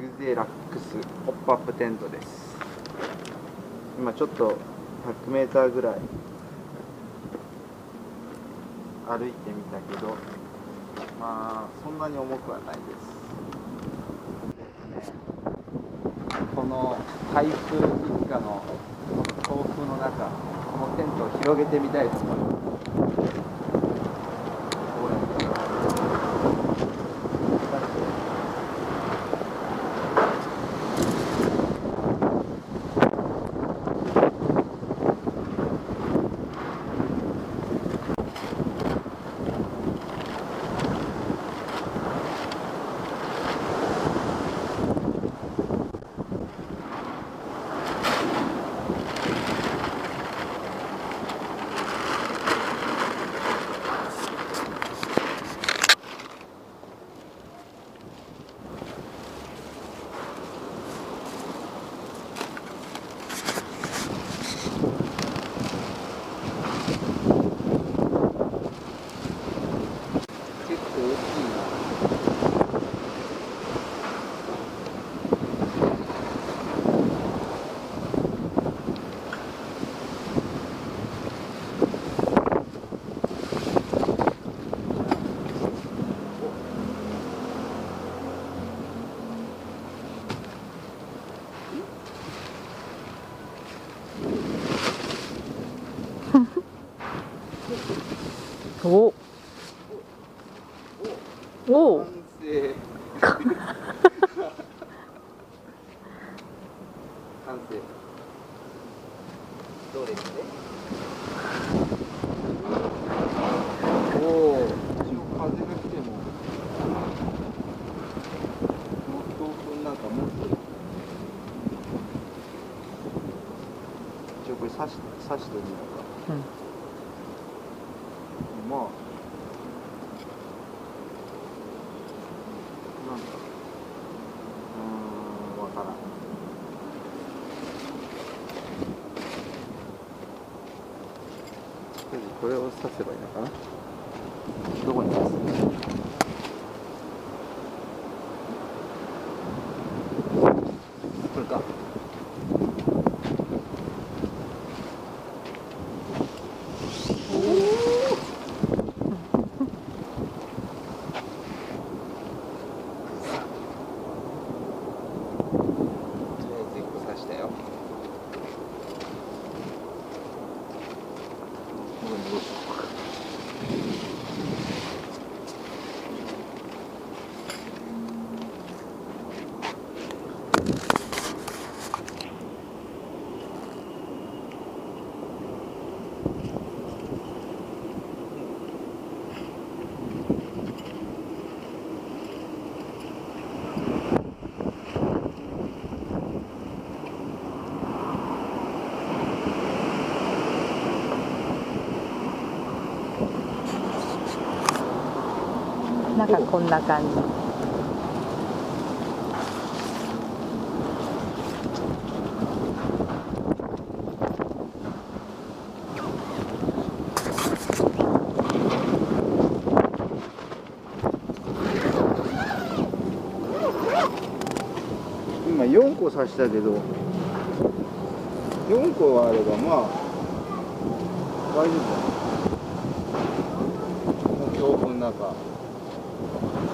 グゼラックスポップアップテントです。今ちょっと100メーターぐらい歩いてみたけど、まあそんなに重くはないです。この台風一過の強風の中、このテントを広げてみたいと思います。おお完成どうですね。おお、一応風が来ても強風なんか持ってる。一応これ刺してみようか。まあなんだわからん。これを刺せばいいのかな。どこに刺す？これか。なんかこんな感じ。今4個刺したけど、4個あればまあ大丈夫だね。強風の中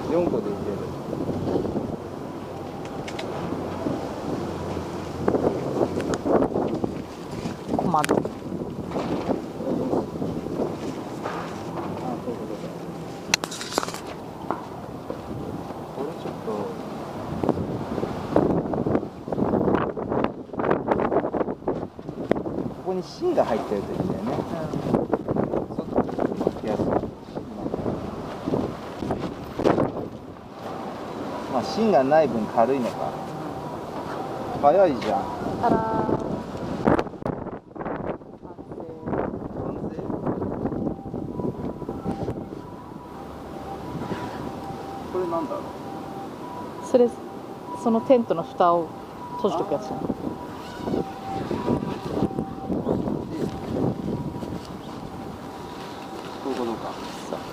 4個でいける。小窓。これちょっとここに芯が入ってるといいんだよね。外に巻きやすい。まあ芯がない分軽いのか。早いじゃん。たらー。完成。これなんだろう。そのテントの蓋を閉じとくやつじゃん。そういうことか。そう。な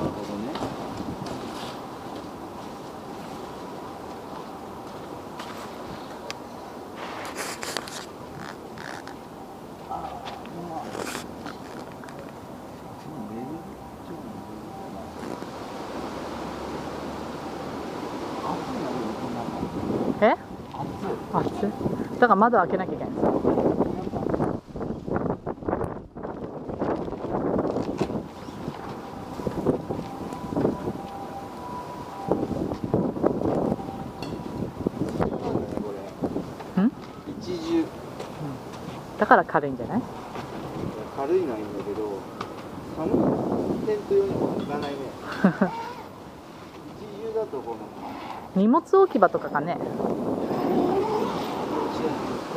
るほどね。暑い。だから窓開けなきゃいけないんですよ。一重だから軽いんじゃない？軽いのはいいんだけど、寒いテント用にも向かないね。一重だとこの荷物置き場とかかね。こ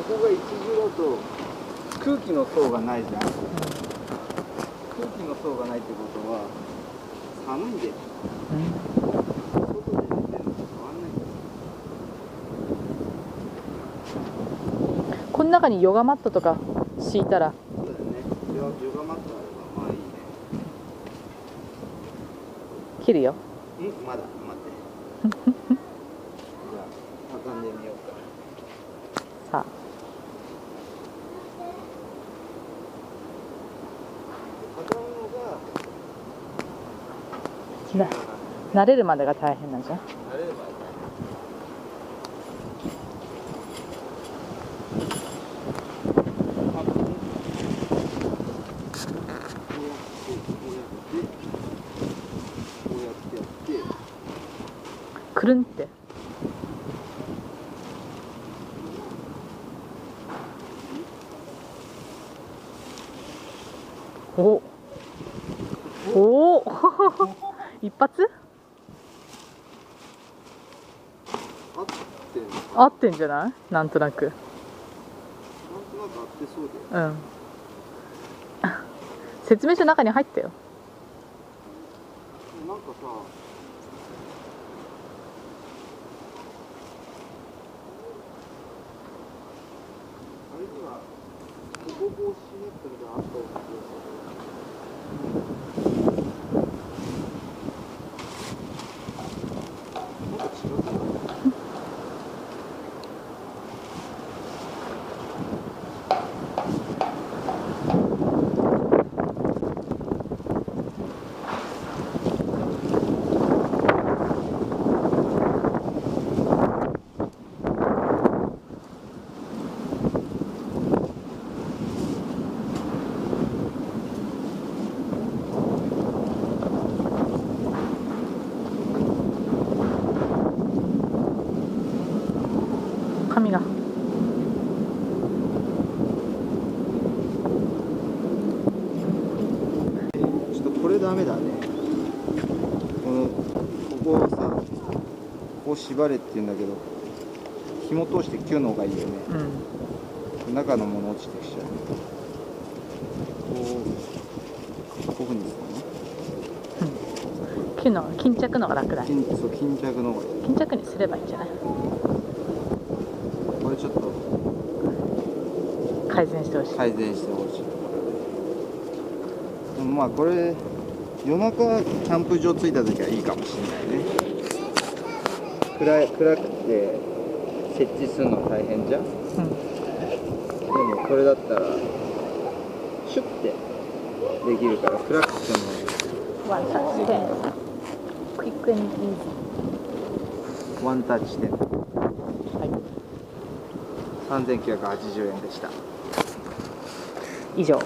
こが一重だと空気の層がないじゃん。空気の層がないってことは寒いんで、外で寝てるのと変わんないんだよ。この中にヨガマットとか敷いたら。そうだよね。ヨガマットあればまあいいね。切るよ。まだ待って。じゃあ畳んでみようか。さあ。畳むのが慣れるまでが大変なんじゃん。慣れればいい。くるんって。おお一発合ってんじゃない？なんとなく。なんとなく合ってそうだよ。うん。説明書中に入ったよ。なんかさ、あれには保護防止ネットみたいなのあったような気がする。なんか違うかな。髪が。ちょっとこれダメだね。ここをさ、ここを縛れって言うんだけど、紐通して9の方がいいよね。うん。中のもの落ちてきちゃう。こういうふうにするの？巾着のが楽だね。巾着の方がいい。巾着にすればいいんじゃない？これちょっと改善してほしい。改善してほしい。でもまあこれ夜中キャンプ場着いた時はいいかもしれないね。暗くて設置するの大変じゃん。うん。でもこれだったらシュッてできるから暗くてもワンタッチでクイックエンドイージワンタッチでー。はい。 3980円でした。以上。